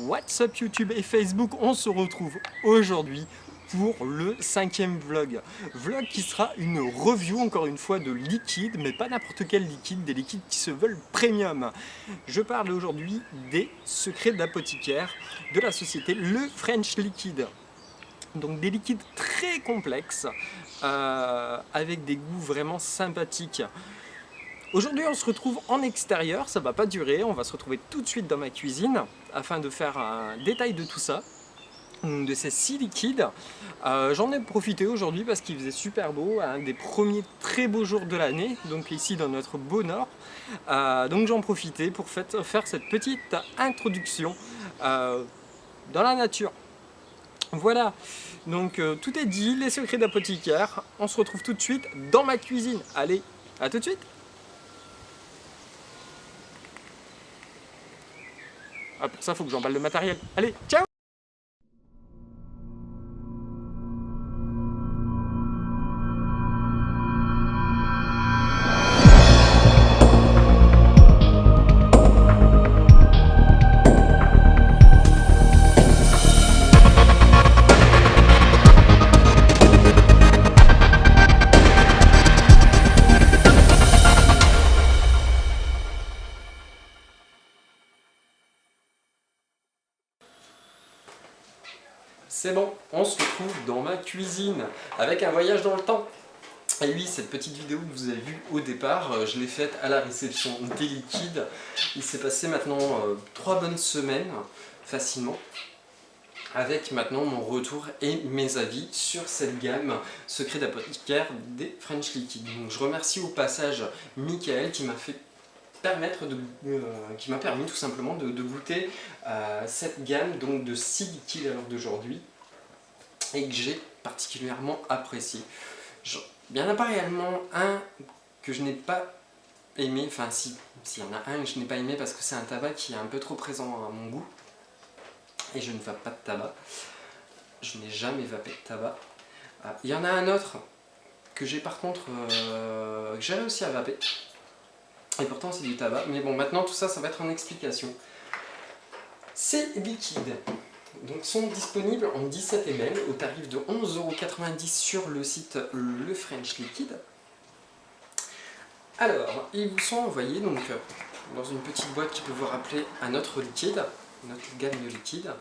What's up YouTube et Facebook, on se retrouve aujourd'hui pour le 5e vlog. Vlog qui sera une review encore une fois de liquide, mais pas n'importe quel liquide, des liquides qui se veulent premium. Je parle aujourd'hui des secrets d'apothicaire de la société Le French Liquid. Donc des liquides très complexes, avec des goûts vraiment sympathiques. Aujourd'hui on se retrouve en extérieur, ça va pas durer, on va se retrouver tout de suite dans ma cuisine afin de faire un détail de tout ça, de ces 6 liquides. J'en ai profité aujourd'hui parce qu'il faisait super beau, un des premiers très beaux jours de l'année, donc ici dans notre beau nord. Donc j'en profitais pour faire cette petite introduction dans la nature. Voilà, donc tout est dit, les secrets d'apothicaire, on se retrouve tout de suite dans ma cuisine. Allez, à tout de suite. Ah, pour ça, il faut que j'emballe le matériel. Allez, ciao! C'est bon, on se retrouve dans ma cuisine avec un voyage dans le temps. Et oui, cette petite vidéo que vous avez vue au départ, je l'ai faite à la réception des liquides. Il s'est passé maintenant 3 bonnes semaines, facilement, avec maintenant mon retour et mes avis sur cette gamme secret d'apothicaire des French Liquid. Donc je remercie au passage Michael qui m'a permis tout simplement de goûter cette gamme donc de 6 liquides à l'heure d'aujourd'hui et que j'ai particulièrement apprécié. Il n'y en a pas réellement un que je n'ai pas aimé, enfin s'il y en a un que je n'ai pas aimé parce que c'est un tabac qui est un peu trop présent à mon goût et je ne vape pas de tabac. Je n'ai jamais vapé de tabac. Il y en a un autre que j'ai par contre que j'ai réussi à vaper. Et pourtant c'est du tabac, mais bon maintenant tout ça, ça va être en explication. Ces liquides donc, sont disponibles en 17 ml au tarif de 11,90 € sur le site Le French Liquid. Alors, ils vous sont envoyés donc, dans une petite boîte qui peut vous rappeler un autre liquide, notre gamme de liquide,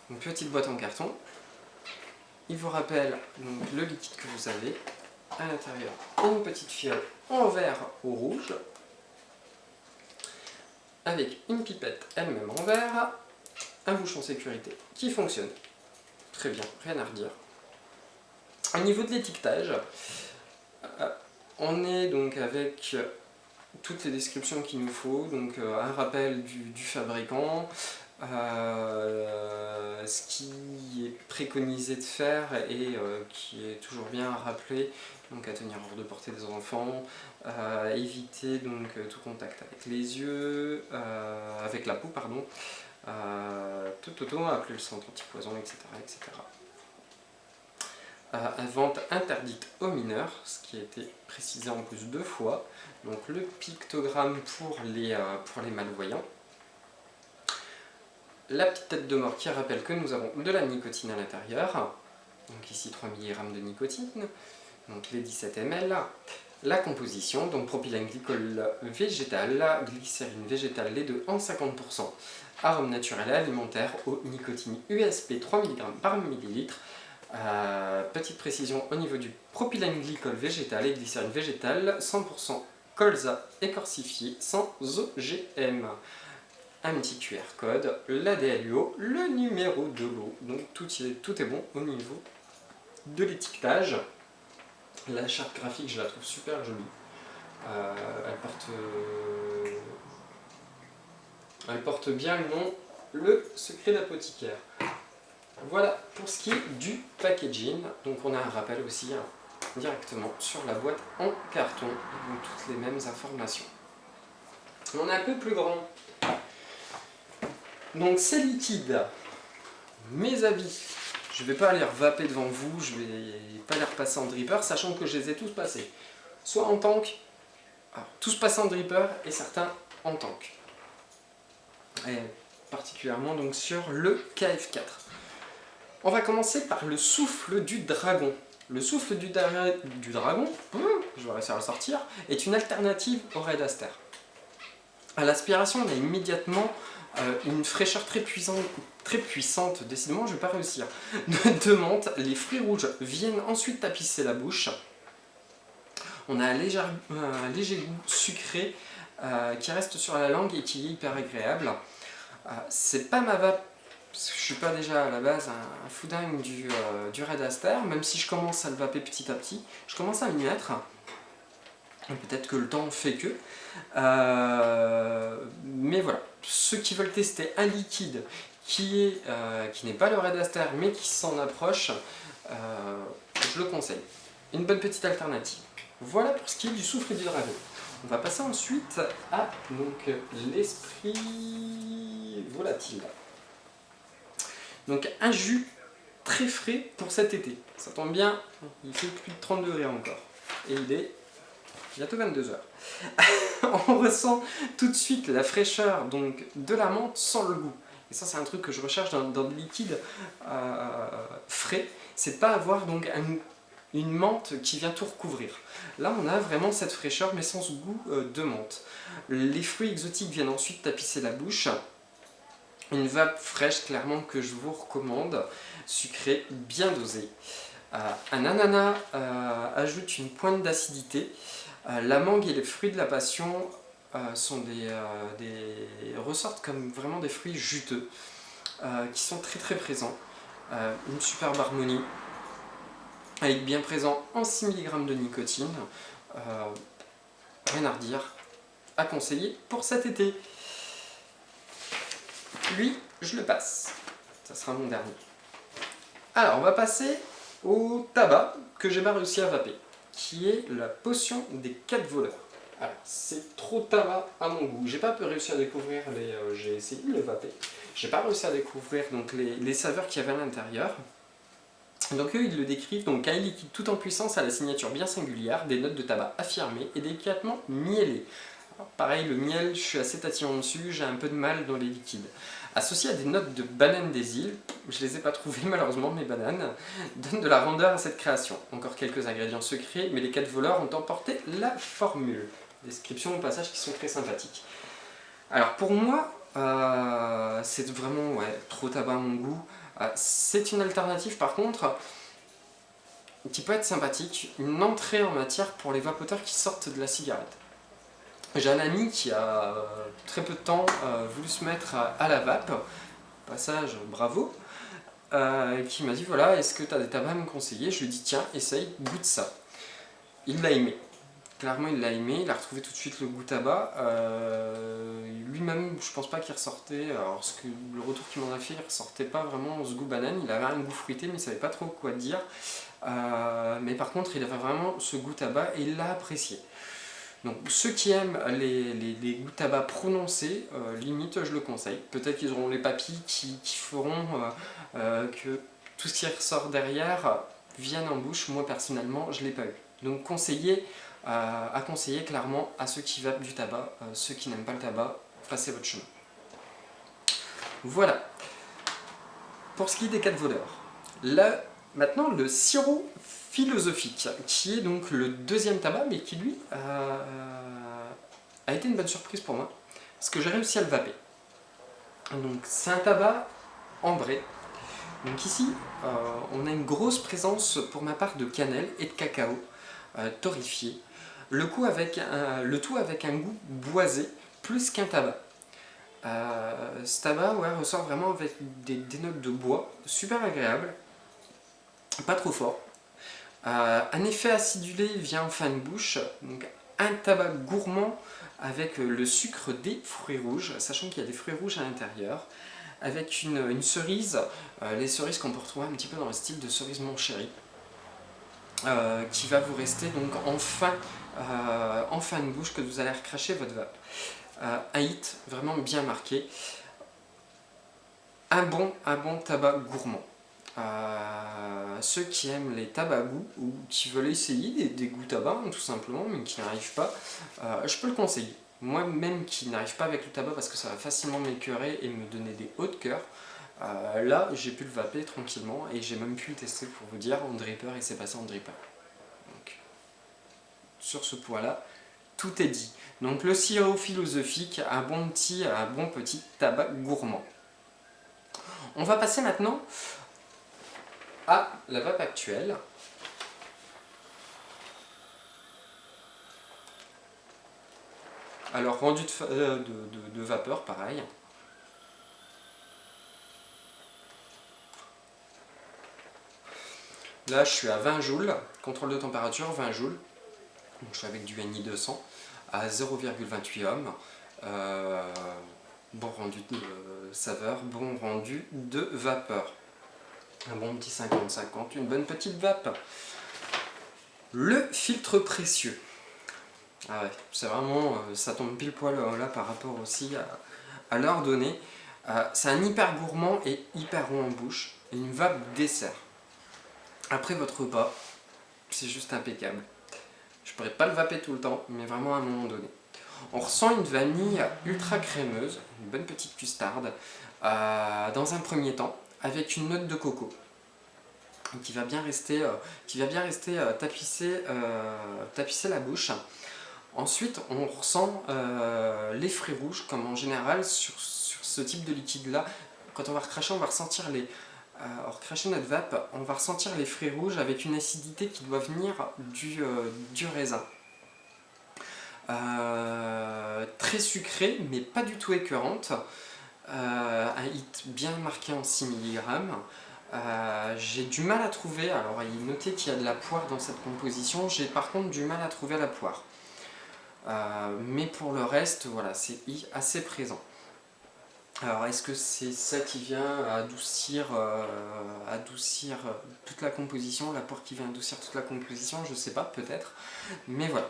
une petite boîte en carton. Il vous rappelle donc, le liquide que vous avez, à l'intérieur une petite fiole en vert ou rouge, avec une pipette elle-même en verre, un bouchon sécurité qui fonctionne très bien, rien à redire. Au niveau de l'étiquetage, on est donc avec toutes les descriptions qu'il nous faut, donc un rappel du fabricant, ce qui est préconisé de faire et qui est toujours bien à rappeler, donc à tenir hors de portée des enfants, éviter donc tout contact avec les yeux, avec la peau pardon, appeler le centre antipoison, etc. etc. Vente interdite aux mineurs, ce qui a été précisé en plus 2 fois. Donc le pictogramme pour les malvoyants. La petite tête de mort qui rappelle que nous avons de la nicotine à l'intérieur. Donc ici 3 mg de nicotine. Donc les 17 ml. La composition, donc propylène-glycol végétal, glycérine végétale, les deux en 50%. Arôme naturel et alimentaire aux nicotine USP 3 mg par millilitre. Petite précision au niveau du propylène-glycol végétal et glycérine végétale, 100% colza écorcifié sans OGM. Un petit QR code, la DLUO, le numéro de l'eau. Donc tout est bon au niveau de l'étiquetage. La charte graphique, je la trouve super jolie. Elle porte bien le nom, le secret d'apothicaire. Voilà pour ce qui est du packaging. Donc on a un rappel aussi directement sur la boîte en carton. Donc toutes les mêmes informations. On est un peu plus grand. Donc ces liquides, mes avis. Je ne vais pas les revaper devant vous, je ne vais pas les repasser en dripper, sachant que je les ai tous passés. Soit en tank, tous passés en dripper et certains en tank. Et particulièrement donc sur le KF4. On va commencer par le souffle du dragon. Le souffle du dragon, je vais réussir à le sortir, est une alternative au Red Aster. À l'aspiration, on a immédiatement une fraîcheur très puissante, décidément je ne vais pas réussir, de menthe. Les fruits rouges viennent ensuite tapisser la bouche. On a un léger goût sucré qui reste sur la langue et qui est hyper agréable. C'est pas ma vape, parce que je suis pas déjà à la base un fou dingue du Red Aster, même si je commence à le vaper petit à petit, je commence à m'y mettre. Peut-être que le temps fait que. Mais voilà, ceux qui veulent tester un liquide qui n'est pas le Red Aster mais qui s'en approche, je le conseille. Une bonne petite alternative. Voilà pour ce qui est du souffle du dragon. On va passer ensuite à l'esprit volatile. Donc un jus très frais pour cet été. Ça tombe bien, il fait plus de 30 degrés encore. Et il est bientôt 22 heures. On ressent tout de suite la fraîcheur donc, de la menthe sans le goût. Et ça c'est un truc que je recherche dans des liquides frais. C'est de pas avoir donc une menthe qui vient tout recouvrir. Là on a vraiment cette fraîcheur mais sans goût de menthe. Les fruits exotiques viennent ensuite tapisser la bouche. Une vape fraîche clairement que je vous recommande, sucrée, bien dosée. Un ananas ajoute une pointe d'acidité. La mangue et les fruits de la passion ressortent comme vraiment des fruits juteux qui sont très très présents. Une superbe harmonie avec bien présent en 6 mg de nicotine. Rien à redire, à conseiller pour cet été. Lui, je le passe. Ça sera mon dernier. Alors, on va passer au tabac que j'ai pas réussi à vaper, qui est la potion des 4 voleurs. Alors, c'est trop tabac à mon goût. J'ai pas réussi à découvrir j'ai essayé de le vaper. J'ai pas réussi à découvrir donc, les saveurs qu'il y avait à l'intérieur. Donc eux, ils le décrivent donc un liquide tout en puissance à la signature bien singulière, des notes de tabac affirmées et délicatement mielées. Alors, pareil, le miel, je suis assez tatillon dessus, j'ai un peu de mal dans les liquides. Associé à des notes de bananes des îles, je les ai pas trouvées malheureusement, mes bananes, donnent de la rondeur à cette création. Encore quelques ingrédients secrets, mais les 4 voleurs ont emporté la formule. Description au passage qui sont très sympathiques. Alors pour moi, c'est vraiment trop tabac à mon goût. C'est une alternative par contre qui peut être sympathique, une entrée en matière pour les vapoteurs qui sortent de la cigarette. J'ai un ami qui a très peu de temps voulu se mettre à la vape, au passage bravo, qui m'a dit voilà, est-ce que tu as des tabacs à me conseiller? Je lui ai dit tiens, essaye, goûte ça. Il l'a aimé. Clairement il l'a aimé, il a retrouvé tout de suite le goût tabac. Lui-même je pense pas qu'il ressortait, alors le retour qu'il m'en a fait, il ressortait pas vraiment ce goût banane, il avait un goût fruité mais il savait pas trop quoi dire. Mais par contre il avait vraiment ce goût tabac et il l'a apprécié. Donc ceux qui aiment les goûts tabac prononcés, limite je le conseille. Peut-être qu'ils auront les papilles qui feront que tout ce qui ressort derrière vienne en bouche. Moi personnellement je l'ai pas eu. Donc à conseiller clairement à ceux qui vapent du tabac, ceux qui n'aiment pas le tabac, passez votre chemin. Voilà. Pour ce qui est des 4 voleurs. Là, maintenant le sirop philosophique, qui est donc le deuxième tabac, mais qui lui a été une bonne surprise pour moi, parce que j'ai réussi à le vaper. Donc c'est un tabac ambré. Donc ici, on a une grosse présence pour ma part de cannelle et de cacao torréfié. Le tout avec un goût boisé, plus qu'un tabac. Ce tabac ressort vraiment avec des notes de bois, super agréable, pas trop fort. Un effet acidulé vient en fin de bouche, donc un tabac gourmand avec le sucre des fruits rouges, sachant qu'il y a des fruits rouges à l'intérieur, avec une cerise, les cerises qu'on peut retrouver un petit peu dans le style de cerise mon chéri, qui va vous rester donc en fin de bouche que vous allez recracher votre vape. Un hit vraiment bien marqué, un bon tabac gourmand. Ceux qui aiment les tabacs goût ou qui veulent essayer des goûts tabac tout simplement mais qui n'arrivent pas, je peux le conseiller. moi-même qui n'arrive pas avec le tabac parce que ça va facilement m'écœurer et me donner des hauts de cœur, là j'ai pu le vaper tranquillement et j'ai même pu le tester pour vous dire en dripper et c'est passé en dripper. Donc, sur ce point là, tout est dit. Donc le sirop philosophique, un bon petit tabac gourmand. On va passer maintenant à la vape actuelle. Alors rendu de vapeur, pareil. Là je suis à 20 joules, contrôle de température 20 joules. Donc je suis avec du NI200 à 0,28 ohms. Bon rendu de saveur, bon rendu de vapeur. Un bon petit 50-50, une bonne petite vape. Le filtre précieux. Ah ouais, c'est vraiment, ça tombe pile poil là par rapport aussi à l'heure donnée. C'est un hyper gourmand et hyper rond en bouche. Une vape dessert. Après votre repas, c'est juste impeccable. Je pourrais pas le vaper tout le temps, mais vraiment à un moment donné. On ressent une vanille ultra crémeuse, une bonne petite custarde, dans un premier temps, avec une note de coco qui va bien rester, tapisser la bouche. Ensuite, on ressent les fruits rouges, comme en général sur ce type de liquide-là. Quand on va recracher, on va ressentir on recracher notre vape, on va ressentir les fruits rouges avec une acidité qui doit venir du raisin. Très sucrée, mais pas du tout écœurante. Un hit bien marqué en 6 mg. J'ai du mal à trouver, alors il est noté qu'il y a de la poire dans cette composition, j'ai par contre du mal à trouver la poire. Mais pour le reste, voilà, c'est assez présent. Alors est-ce que c'est ça qui vient adoucir toute la composition, la poire qui vient adoucir toute la composition, je sais pas, peut-être. Mais voilà,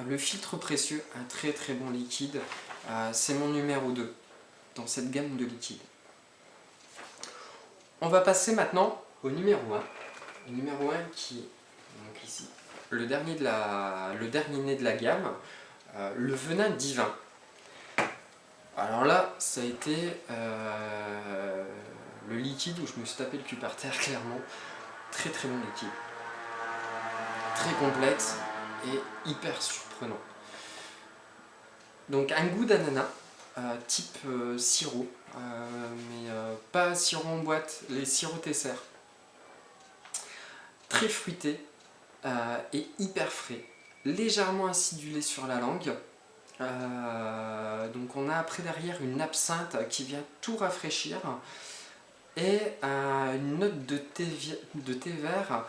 le filtre précieux, un très très bon liquide, c'est mon numéro 2 dans cette gamme de liquides. On va passer maintenant au numéro 1. Le numéro 1 qui est donc ici, le dernier né de la gamme, le venin divin. Alors là, ça a été le liquide où je me suis tapé le cul par terre, clairement. Très très bon liquide. Très complexe et hyper surprenant. Donc un goût d'ananas, type sirop, mais pas sirop en boîte, les sirops Tesser. Très fruité et hyper frais. Légèrement acidulé sur la langue. Donc on a après derrière une absinthe qui vient tout rafraîchir et une note de thé vert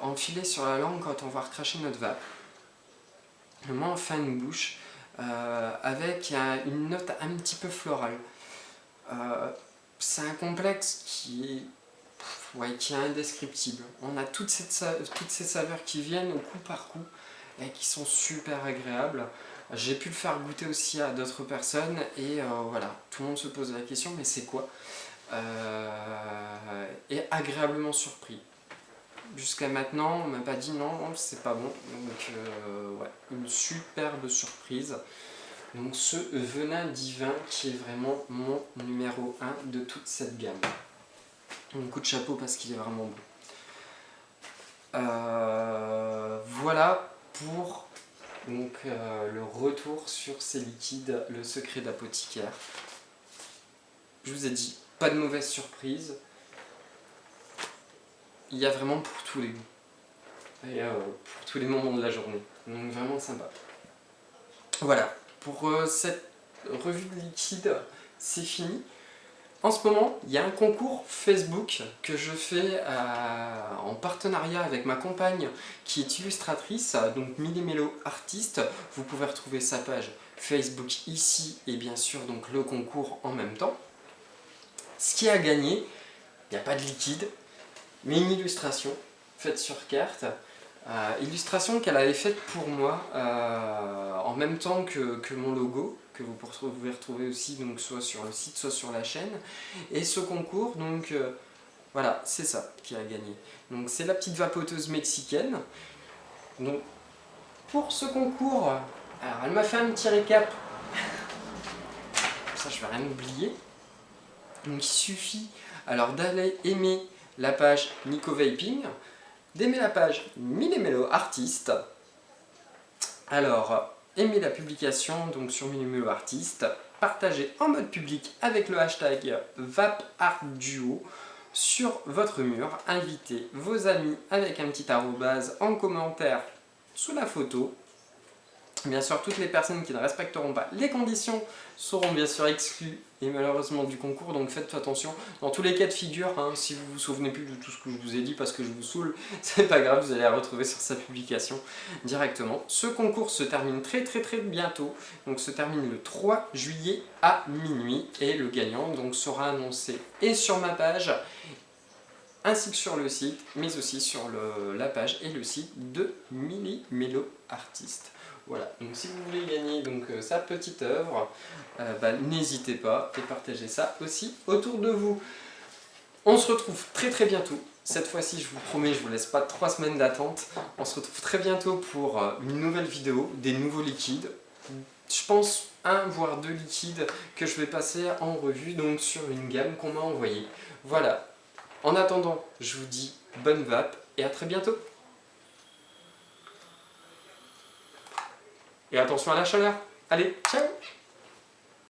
enfilée sur la langue quand on va recracher notre vape. Vraiment en fin de bouche avec une note un petit peu florale. C'est un complexe qui est indescriptible. On a toutes ces saveurs qui viennent au coup par coup et qui sont super agréables. J'ai pu le faire goûter aussi à d'autres personnes et voilà, tout le monde se pose la question, mais c'est quoi et agréablement surpris. Jusqu'à maintenant, on m'a pas dit non, c'est pas bon, donc ouais, une superbe surprise. Donc ce venin divin qui est vraiment mon numéro 1 de toute cette gamme. Un coup de chapeau parce qu'il est vraiment bon. Voilà pour donc, le retour sur ces liquides, le secret d'apothicaire. Je vous ai dit, pas de mauvaise surprise. Il y a vraiment pour tous les goûts. Et pour tous les moments de la journée. Donc vraiment sympa. Voilà, pour cette revue de liquide, c'est fini. En ce moment, il y a un concours Facebook que je fais en partenariat avec ma compagne qui est illustratrice, donc Millimélo Artiste. Vous pouvez retrouver sa page Facebook ici et bien sûr donc le concours en même temps. Ce qui a gagné, il n'y a pas de liquide, mais une illustration faite sur carte. Illustration qu'elle avait faite pour moi en même temps que mon logo, que vous pouvez retrouver aussi donc, soit sur le site, soit sur la chaîne. Et ce concours, donc voilà, c'est ça qui a gagné. Donc c'est la petite vapoteuse mexicaine. Donc pour ce concours, Alors, elle m'a fait un petit récap. Ça, je vais rien oublier. Donc, il suffit alors d'aller aimer la page Nico Vaping, d'aimer la page Millimélo Artiste. Alors, aimer la publication donc sur Millimélo Artiste, partager en mode public avec le hashtag VapArtDuo sur votre mur, invitez vos amis avec un petit arrobase en commentaire sous la photo. Bien sûr, toutes les personnes qui ne respecteront pas les conditions seront bien sûr exclues et malheureusement du concours, donc faites attention. Dans tous les cas de figure, hein, si vous vous souvenez plus de tout ce que je vous ai dit parce que je vous saoule, c'est pas grave, vous allez la retrouver sur sa publication directement. Ce concours se termine très bientôt, donc se termine le 3 juillet à minuit et le gagnant donc sera annoncé et sur ma page ainsi que sur le site, mais aussi sur la page et le site de Millimélo Artiste. Voilà, donc si vous voulez gagner donc, sa petite œuvre, n'hésitez pas et partagez ça aussi autour de vous. On se retrouve très bientôt. Cette fois-ci, je vous promets, je vous laisse pas 3 semaines d'attente. On se retrouve très bientôt pour une nouvelle vidéo, des nouveaux liquides. Je pense 1 voire 2 liquides que je vais passer en revue donc sur une gamme qu'on m'a envoyée. Voilà. En attendant, je vous dis bonne vape et à très bientôt. Et attention à la chaleur. Allez, ciao!